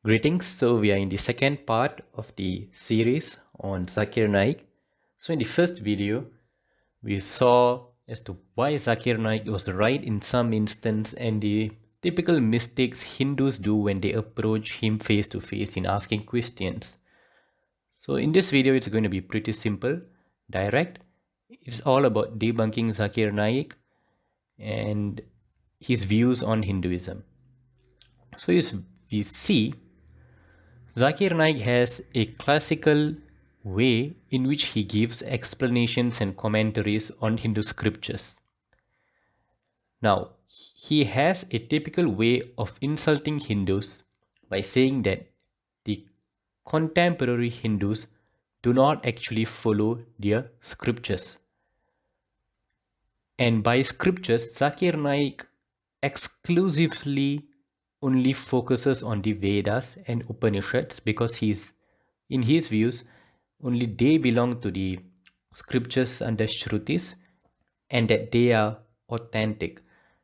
Greetings. So we are in the second part of the series on Zakir Naik. So in the first video, we saw as to why Zakir Naik was right in some instance and the typical mistakes Hindus do when they approach him face to face in asking questions. So in this video, it's going to be pretty simple, direct. It's all about debunking Zakir Naik and his views on Hinduism. So as we see, Zakir Naik has a classical way in which he gives explanations and commentaries on Hindu scriptures. Now, he has a typical way of insulting Hindus by saying that the contemporary Hindus do not actually follow their scriptures. And by scriptures, Zakir Naik exclusively only focuses on the Vedas and Upanishads because in his views, only they belong to the scriptures under Shrutis and that they are authentic.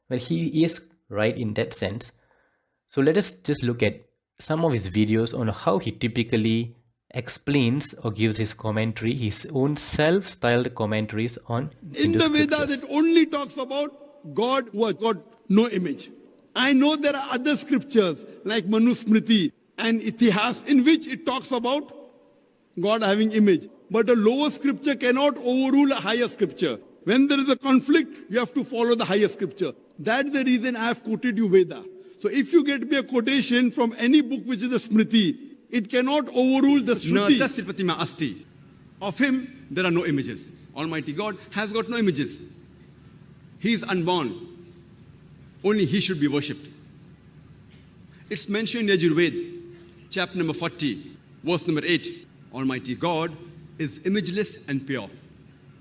Well, he is right in that sense. So let us just look at some of his videos on how he typically explains or gives his commentary, his own self-styled commentaries on in the Vedas, it only talks about God who has got no image. I know there are other scriptures like Manusmriti and Itihas in which it talks about God having image. But a lower scripture cannot overrule a higher scripture. When there is a conflict, you have to follow the higher scripture. That's the reason I have quoted you Veda. So if you get me a quotation from any book which is a Smriti, it cannot overrule the Shruti. Tasya Pratima Asti. Of him, there are no images. Almighty God has got no images. He is unborn. Only he should be worshipped. It's mentioned in Yajurved, chapter number 40, verse number 8. Almighty God is imageless and pure.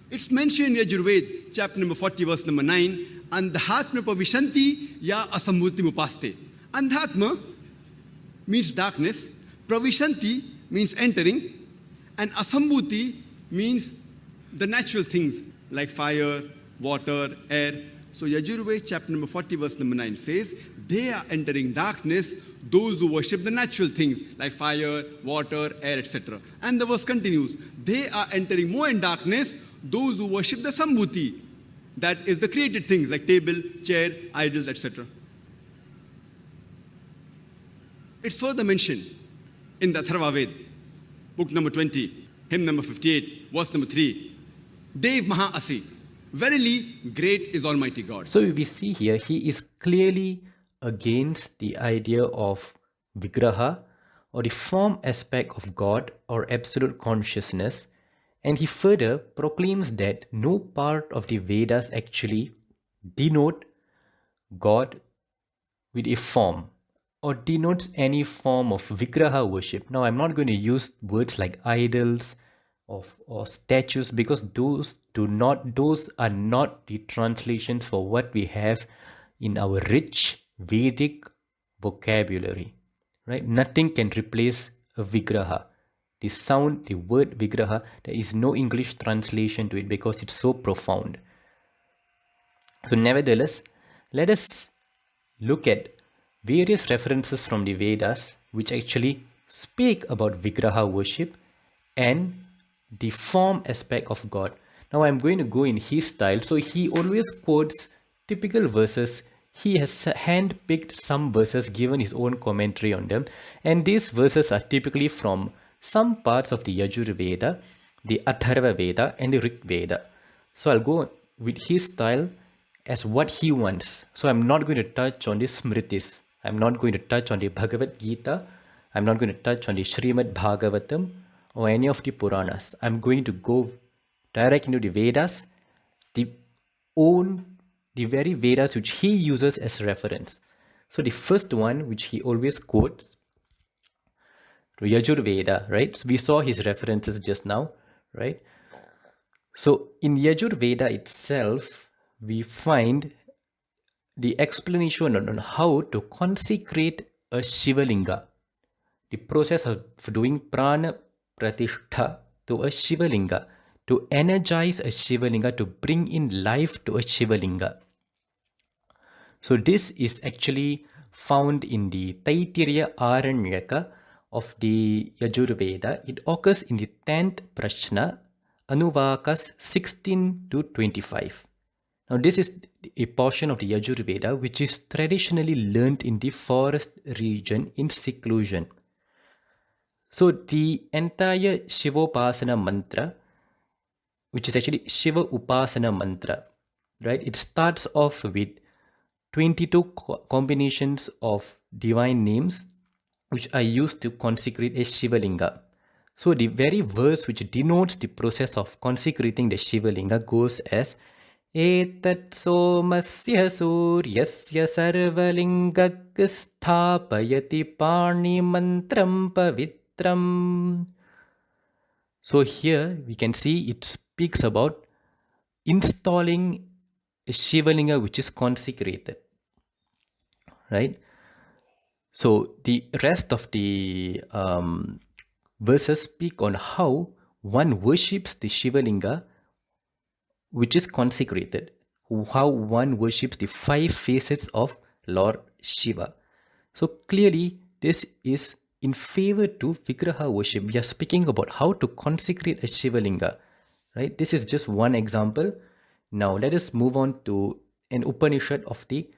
It's mentioned in Yajurved, chapter number 40, verse number 9. Andhatma pravishanti ya asambuti mupaste. Andhatma means darkness. Pravishanti means entering. And asambuti means the natural things like fire, water, air. So Yajurved chapter number 40 verse number 9 says, they are entering darkness, those who worship the natural things like fire, water, air, etc. And the verse continues, they are entering more in darkness, those who worship the Sambhuti, that is the created things like table, chair, idols, etc. It's further mentioned in the Atharva Ved, book number 20, hymn number 58, verse number 3. Dev Maha Asi. Verily, great is Almighty God. So we see here, he is clearly against the idea of Vigraha or the form aspect of God or absolute consciousness. And he further proclaims that no part of the Vedas actually denote God with a form or denotes any form of Vigraha worship. Now, I'm not going to use words like idols or statues because those are not the translations for what we have in our rich Vedic vocabulary, right? Nothing can replace a Vigraha. The word Vigraha, there is no English translation to it because it's so profound. So nevertheless, let us look at various references from the Vedas which actually speak about Vigraha worship and the form aspect of God. Now I'm going to go in his style. So he always quotes typical verses. He has handpicked some verses, given his own commentary on them. And these verses are typically from some parts of the Yajur Veda, the Atharva Veda and the Rig Veda. So I'll go with his style as what he wants. So I'm not going to touch on the Smritis. I'm not going to touch on the Bhagavad Gita. I'm not going to touch on the Srimad Bhagavatam or any of the Puranas. I'm going to go direct into the Vedas, the very Vedas which he uses as reference. So the first one which he always quotes, Yajur Veda, right? So we saw his references just now, right? So in Yajur Veda itself, we find the explanation on how to consecrate a Shivalinga, the process of doing prana pratishtha to a Shivalinga, to energize a Shivalinga, to bring in life to a Shivalinga. So this is actually found in the Taittiriya Aranyaka of the Yajurveda. It occurs in the 10th Prashna, Anuvakas 16 to 25. Now, this is a portion of the Yajurveda which is traditionally learnt in the forest region in seclusion. So, the entire Shivopasana mantra, which is actually Shiva Upasana mantra, right? It starts off with 22 combinations of divine names which are used to consecrate a Shivalinga. So, the very verse which denotes the process of consecrating the Shivalinga goes as Etat somasya suryasya sarvalingak sthapayati pani mantram pavitram. So here we can see it speaks about installing a Shivalinga which is consecrated, right? So the rest of the verses speak on how one worships the Shivalinga which is consecrated, how one worships the 5 facets of Lord Shiva. So clearly this is in favor to Vigraha worship. We are speaking about how to consecrate a Shivalinga, right? This is just one example. Now let us move on to an Upanishad of the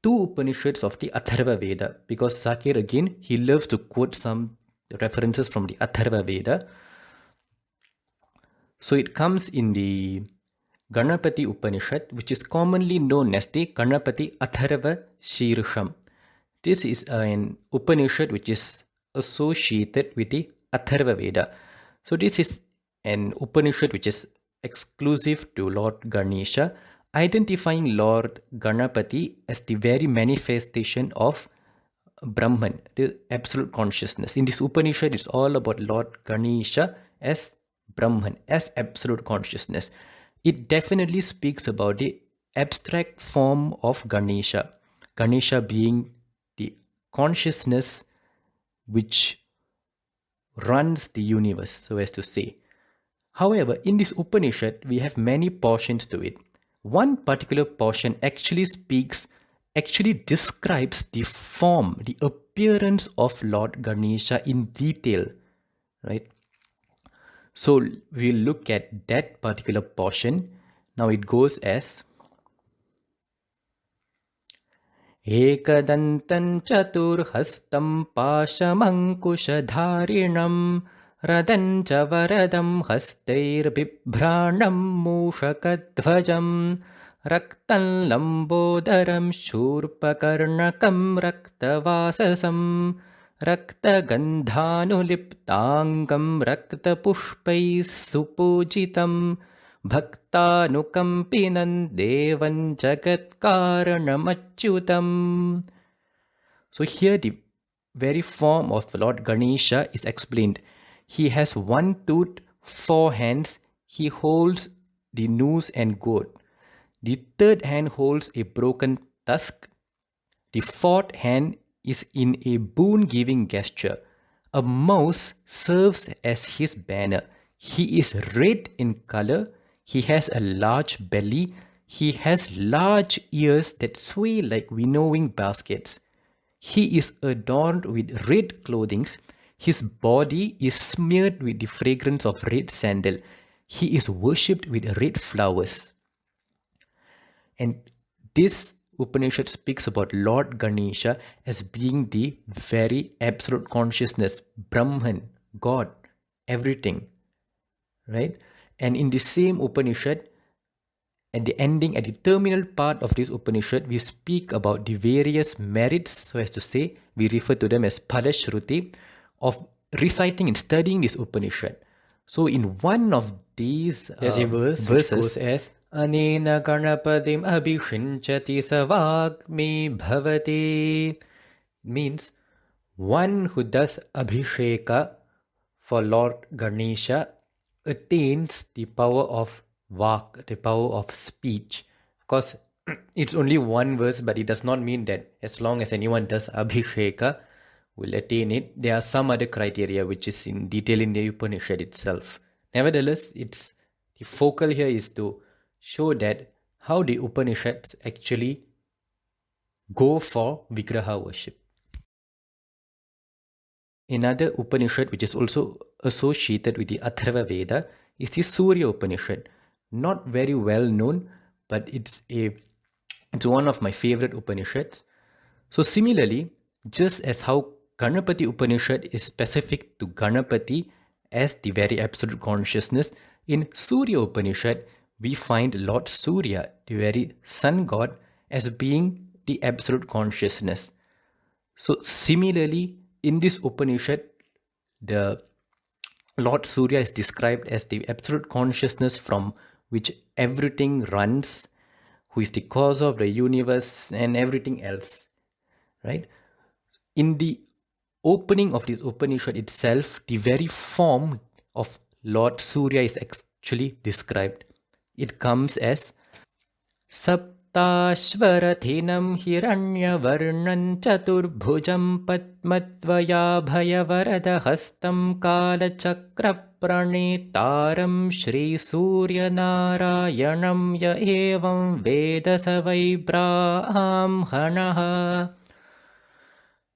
2 Upanishads of the Atharva Veda, because Zakir again, he loves to quote some references from the Atharva Veda. So it comes in the Ganapati Upanishad, which is commonly known as the Ganapati Atharva Shirsham. This is an Upanishad which is associated with the Atharva Veda. So this is an Upanishad which is exclusive to Lord Ganesha, identifying Lord Ganapati as the very manifestation of Brahman, the absolute consciousness. In this Upanishad, it's all about Lord Ganesha as Brahman, as absolute consciousness. It definitely speaks about the abstract form of Ganesha. Ganesha being the consciousness which runs the universe, so as to say. However, in this Upanishad, we have many portions to it. One particular portion actually describes the form, the appearance of Lord Ganesha in detail, right? So we'll look at that particular portion. Now it goes as Ekadantan chaturhastam pashamankushadharinam radancha varadam hastair bibhranam mushakadvajam raktan lambodaram shurpakarnakam raktavasasam Raktagandhanuliptangam raktapushpais supujitam bhaktanukampinan devan jagatkaranamachyutam. So here the very form of Lord Ganesha is explained. He has 1 tooth, 4 hands. He holds the noose and goad. The 3rd hand holds a broken tusk. The 4th hand is in a boon-giving gesture. A mouse serves as his banner. He is red in color. He has a large belly. He has large ears that sway like winnowing baskets. He is adorned with red clothing. His body is smeared with the fragrance of red sandal. He is worshipped with red flowers. And this Upanishad speaks about Lord Ganesha as being the very absolute consciousness, Brahman, God, everything, right? And in the same Upanishad, at the ending, at the terminal part of this Upanishad, we speak about the various merits, so as to say, we refer to them as Padashruti, of reciting and studying this Upanishad. So in one of these verses as Anena Ganapadim Abhishinchati Savagmi Bhavati, means one who does Abhisheka for Lord Ganesha attains the power of Vak, the power of speech. Of course, it's only one verse, but it does not mean that as long as anyone does Abhisheka will attain it. There are some other criteria which is in detail in the Upanishad itself. Nevertheless, the focal here is to show that how the Upanishads actually go for Vigraha worship. Another Upanishad which is also associated with the Atharva Veda is the Surya Upanishad. Not very well known, but it's one of my favorite Upanishads. So similarly, just as how Ganapati Upanishad is specific to Ganapati as the very absolute consciousness, in Surya Upanishad we find Lord Surya, the very sun god, as being the absolute consciousness. So similarly, in this Upanishad, the Lord Surya is described as the absolute consciousness from which everything runs, who is the cause of the universe and everything else, right? In the opening of this Upanishad itself, the very form of Lord Surya is actually described. It comes as Saptashvarathinam Hiranyavarnan Chaturbhujam Padmatvayabhayavarada Kalachakra Pranetaram Shri Surya Narayanam Ya Evam Veda Savai Brahmanaha.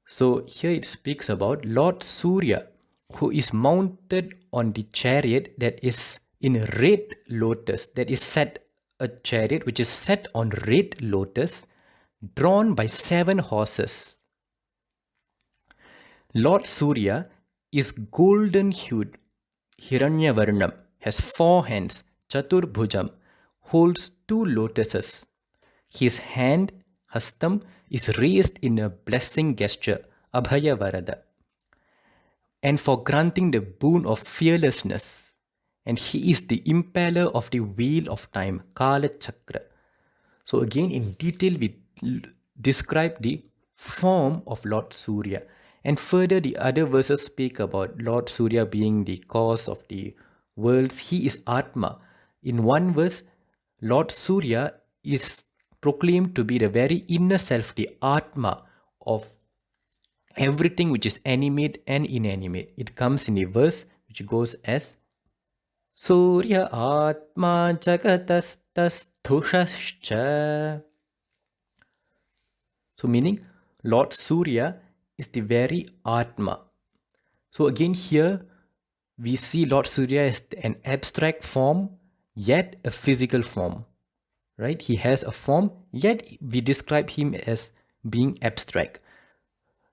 So here it speaks about Lord Surya, who is mounted on the chariot that is in red lotus, that is set, a chariot which is set on red lotus, drawn by 7 horses. Lord Surya is golden hued, Hiranyavarnam, has 4 hands, Chaturbhujam, holds 2 lotuses. His hand, Hastam, is raised in a blessing gesture, Abhaya Varada, and for granting the boon of fearlessness. And he is the impeller of the wheel of time, Kala Chakra. So again, in detail, we describe the form of Lord Surya. And further, the other verses speak about Lord Surya being the cause of the worlds. He is Atma. In one verse, Lord Surya is proclaimed to be the very inner self, the Atma of everything which is animate and inanimate. It comes in a verse which goes as Surya Atma Jagatastasthusascha. So meaning Lord Surya is the very Atma. So again here we see Lord Surya as an abstract form yet a physical form. Right? He has a form yet we describe him as being abstract.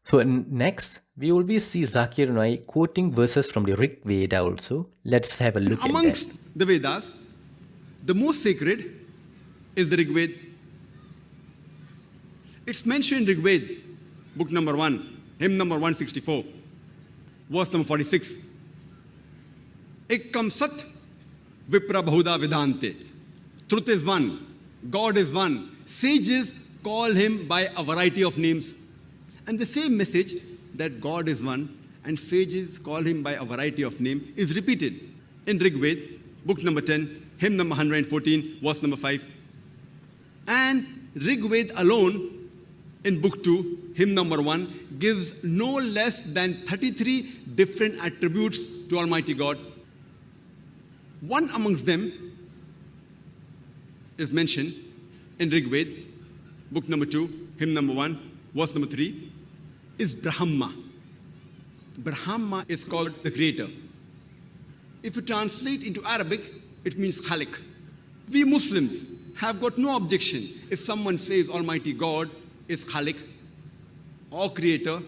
So next, we will see Zakir Naik quoting verses from the Rig Veda also. Let's have a look at that. Amongst the Vedas, the most sacred is the Rig Veda. It's mentioned in Rig Veda, book number 1, hymn number 164, verse number 46. Ekkam Sat Vipra Bahuda Vedante. Truth is one, God is one. Sages call him by a variety of names. And the same message that God is one and sages call him by a variety of names is repeated in Rig Veda, book number 10, hymn number 114, verse number 5. And Rig Veda alone in book 2, hymn number 1, gives no less than 33 different attributes to Almighty God. One amongst them is mentioned in Rig Veda, book number 2, hymn number 1, verse number 3, is Brahma. Brahma is called the creator. If you translate into Arabic, it means Khalik. We Muslims have got no objection if someone says Almighty God is Khalik or creator.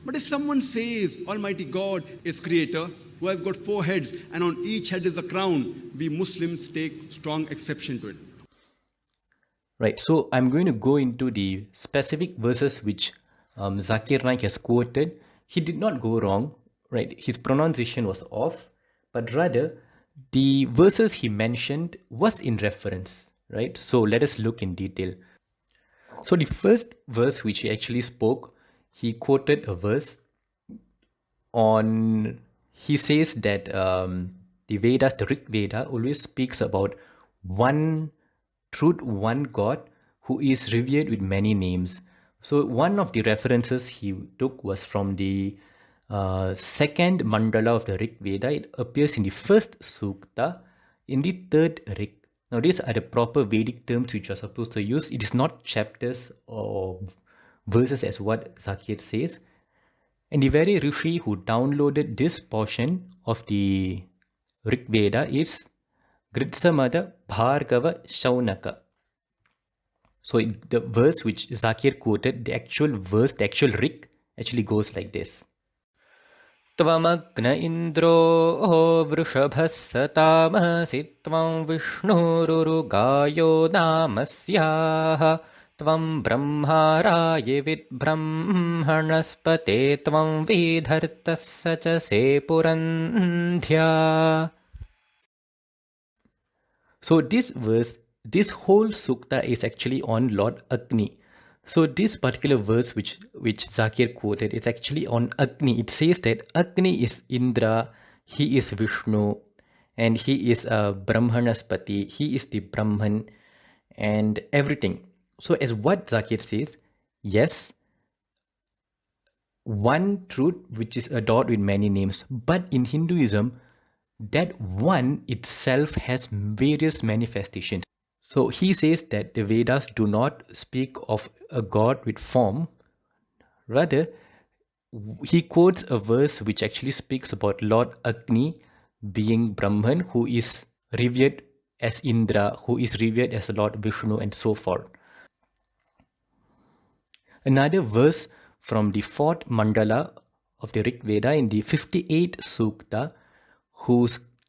But if someone says Almighty God is creator, who has got 4 heads and on each head is a crown, we Muslims take strong exception to it. Right, so I'm going to go into the specific verses which Zakir Naik has quoted. He did not go wrong, right? His pronunciation was off, but rather the verses he mentioned was in reference, right? So let us look in detail. So the first verse which he actually spoke, he quoted a verse on, he says that the Vedas, the Rig Veda, always speaks about one truth, one God who is revered with many names. So one of the references he took was from the second mandala of the Rig Veda. It appears in the first sukta in the third Rig. Now these are the proper Vedic terms which you are supposed to use. It is not chapters or verses as what Zakir says. And the very Rishi who downloaded this portion of the Rig Veda is Gritsamada Bhargava Shaunaka. So the verse which Zakir quoted, the actual verse, the actual Rig, actually goes like this. Tvamagna indro vrishabhas satamasi tvam vishnururugayo namasyaha tvam brahmaraye vidbrahmanaspate tvam vidhartasya cha se purandhya. So this verse, this whole sukta is actually on Lord Agni. So this particular verse which Zakir quoted is actually on Agni. It says that Agni is Indra, he is Vishnu, and he is Brahmanaspati, he is the Brahman and everything. So as what Zakir says, yes, one truth which is adored with many names, but in Hinduism, that one itself has various manifestations. So he says that the Vedas do not speak of a god with form. Rather, he quotes a verse which actually speaks about Lord Agni being Brahman, who is revered as Indra, who is revered as Lord Vishnu, and so forth. Another verse from the fourth mandala of the Rig Veda in the 58th Sukta,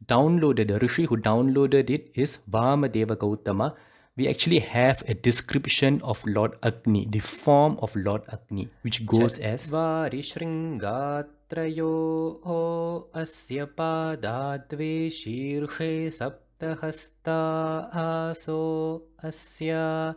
the Rishi who downloaded it is Vamadeva Gautama. We actually have a description of Lord Agni, the form of Lord Agni, which goes as Varishringatrayo asya padadve shirshe saptahasta aso asya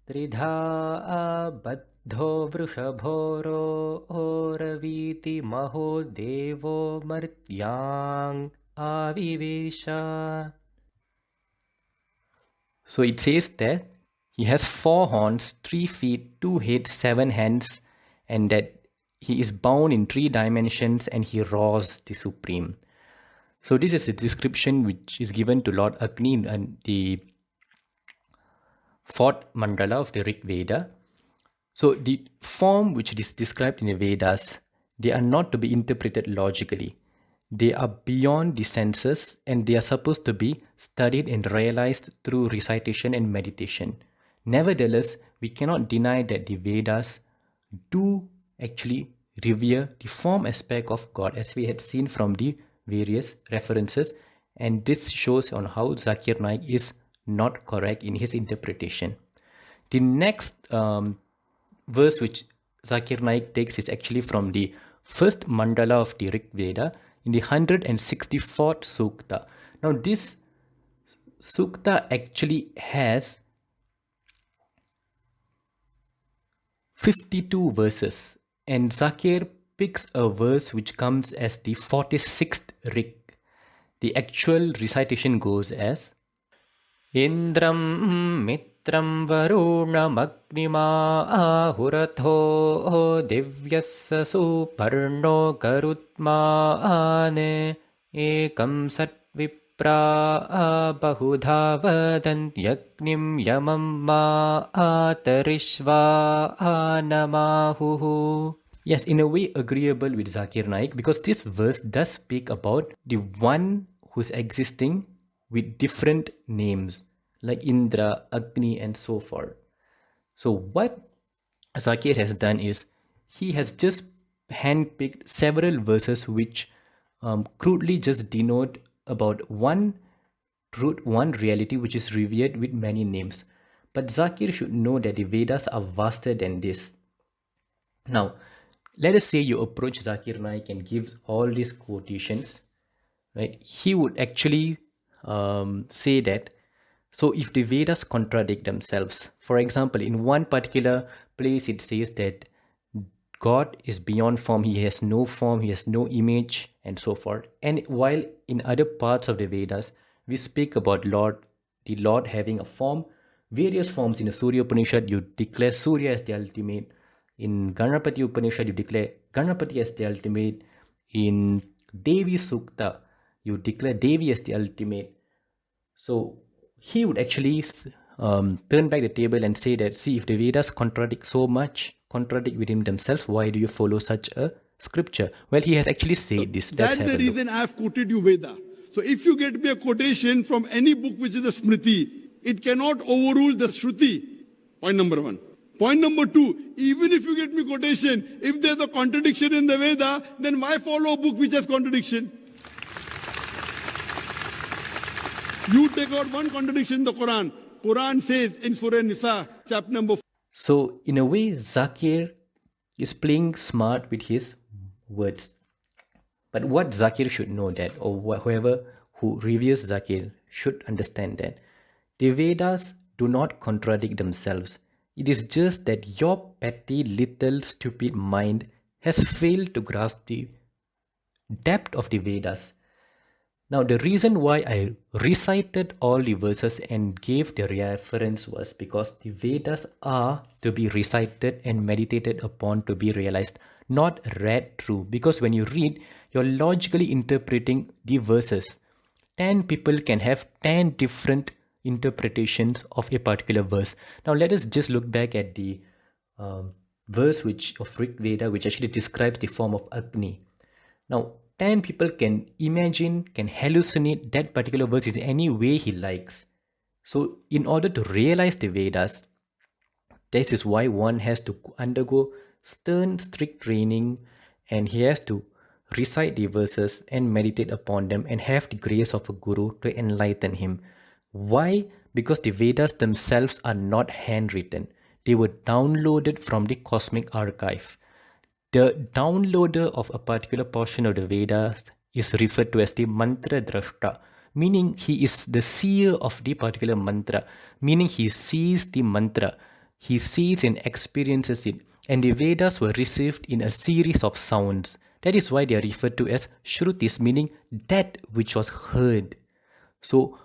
tridha baddho vrishabhoro oraviti maho devo martyang avivesha. So it says that he has 4 horns, 3 feet, 2 heads, 7 hands, and that he is bound in 3 dimensions and he roars the supreme. So this is a description which is given to Lord Agni in the 4th mandala of the Rig Veda. So the form which is described in the Vedas, they are not to be interpreted logically. They are beyond the senses and they are supposed to be studied and realized through recitation and meditation. Nevertheless, we cannot deny that the Vedas do actually revere the form aspect of God, as we had seen from the various references, and this shows on how Zakir Naik is not correct in his interpretation. The next verse which Zakir Naik takes is actually from the 1st mandala of the Rig Veda in the 164th Sukta. Now this Sukta actually has 52 verses, and Zakir picks a verse which comes as the 46th Rig. The actual recitation goes as Indram mitram varunam agnima ahuratho divyassa suparno garutmane ekam sat vipra bahudha vadant yagnim yamam ma atarishva anamahuhu. Yes, in a way agreeable with Zakir Naik, because this verse does speak about the one who's existing with different names like Indra, Agni, and so forth. So what Zakir has done is he has just handpicked several verses which crudely just denote about one truth, one reality which is revered with many names. But Zakir should know that the Vedas are vaster than this. Now, let us say you approach Zakir Naik and give all these quotations, right? He would actually say that, so if the Vedas contradict themselves, for example, in one particular place it says that God is beyond form, he has no form, he has no image, and so forth. And while in other parts of the Vedas, we speak about the Lord having a form, various forms. In the Surya Upanishad, you declare Surya as the ultimate. In Ganapati Upanishad, you declare Ganapati as the ultimate. In Devi Sukta, you declare Devi as the ultimate. So he would actually turn back the table and say that, see, if the Vedas contradict so much, contradict within themselves. Why do you follow such a scripture? Well, he has actually said this. Let's That's have the a look. reason I have quoted you Veda. So if you get me a quotation from any book which is a Smriti, it cannot overrule the Shruti. Point number one. Point number two, even if you get me quotation, if there's a contradiction in the Veda, then why follow a book which has contradiction? You take out one contradiction in the Quran. Quran says in Surah Nisa, chapter number 4. So, in a way, Zakir is playing smart with his words. But what Zakir should know that, or whoever who reveres Zakir should understand that, the Vedas do not contradict themselves. It is just that your petty, little, stupid mind has failed to grasp the depth of the Vedas. Now, the reason why I recited all the verses and gave the reference was because the Vedas are to be recited and meditated upon to be realized, not read through. Because when you read, you're logically interpreting the verses. 10 people can have 10 different interpretations of a particular verse. Now, let us just look back at the verse of Rig Veda, which actually describes the form of Agni. Now, 10 people can imagine, can hallucinate that particular verse in any way he likes. So, in order to realize the Vedas, this is why one has to undergo stern, strict training, and he has to recite the verses and meditate upon them and have the grace of a guru to enlighten him. Why? Because the Vedas themselves are not handwritten. They were downloaded from the cosmic archive. The downloader of a particular portion of the Vedas is referred to as the mantra drashta, meaning he is the seer of the particular mantra, meaning he sees the mantra, he sees and experiences it, and the Vedas were received in a series of sounds. That is why they are referred to as Shrutis, meaning that which was heard. So,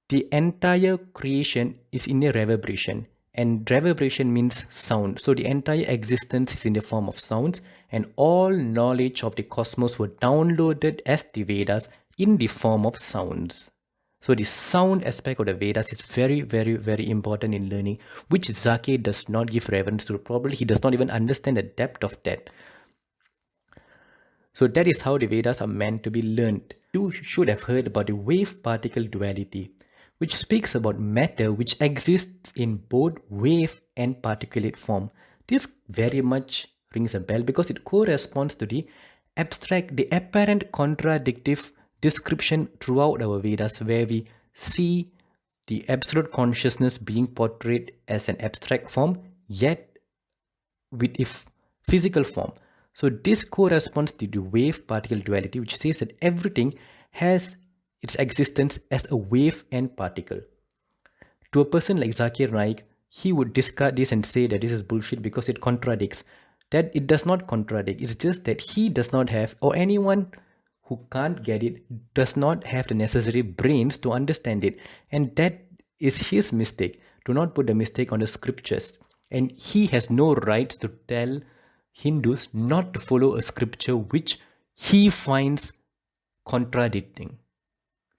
the entire creation is in a reverberation. And reverberation means sound. So the entire existence is in the form of sounds, and all knowledge of the cosmos were downloaded as the Vedas in the form of sounds. So the sound aspect of the Vedas is very, very, very important in learning, which Zakir does not give reverence to. Probably he does not even understand the depth of that. So that is how the Vedas are meant to be learned. You should have heard about the wave-particle duality, which speaks about matter which exists in both wave and particulate form. This very much rings a bell because it corresponds to the apparent contradictive description throughout our Vedas, where we see the absolute consciousness being portrayed as an abstract form, yet with a physical form. So this corresponds to the wave-particle duality, which says that everything has its existence as a wave and particle. To a person like Zakir Naik, he would discard this and say that this is bullshit because it contradicts. That it does not contradict. It's just that he does not have, or anyone who can't get it, does not have the necessary brains to understand it. And that is his mistake. Do not put the mistake on the scriptures. And he has no rights to tell Hindus not to follow a scripture which he finds contradicting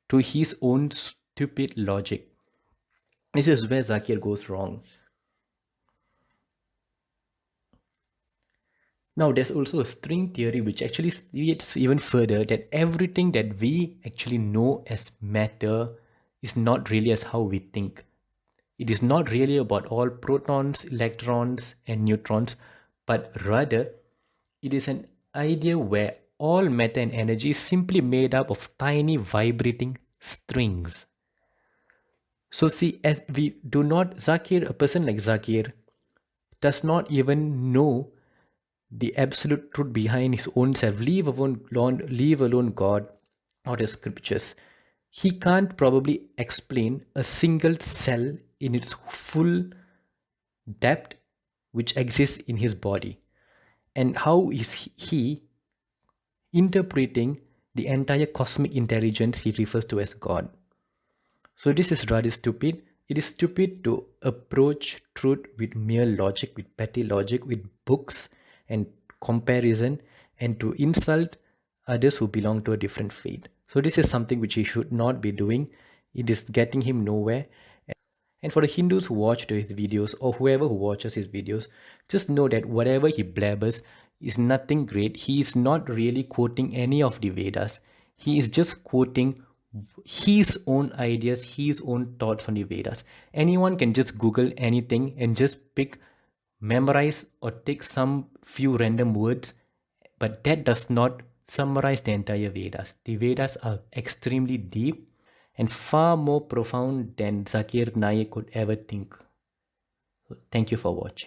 to his own stupid logic. This is where Zakir goes wrong. Now, there's also a string theory which actually states even further that everything that we actually know as matter is not really as how we think. It is not really about all protons, electrons, and neutrons, but rather it is an idea where all matter and energy is simply made up of tiny vibrating strings. So see, as we do not, Zakir, a person like Zakir, does not even know the absolute truth behind his own self. Leave alone God or the scriptures. He can't probably explain a single cell in its full depth which exists in his body. And how is he interpreting the entire cosmic intelligence he refers to as God? So this is rather stupid. It is stupid to approach truth with mere logic, with petty logic, with books and comparison, and to insult others who belong to a different faith. So this is something which he should not be doing. It is getting him nowhere. And for the Hindus who watch his videos, or whoever who watches his videos, just know that whatever he blabbers is nothing great. He is not really quoting any of the Vedas. He is just quoting his own ideas, his own thoughts on the Vedas. Anyone can just Google anything and just memorize or take some few random words, but that does not summarize the entire Vedas. The Vedas are extremely deep and far more profound than Zakir Naik could ever think. Thank you for watching.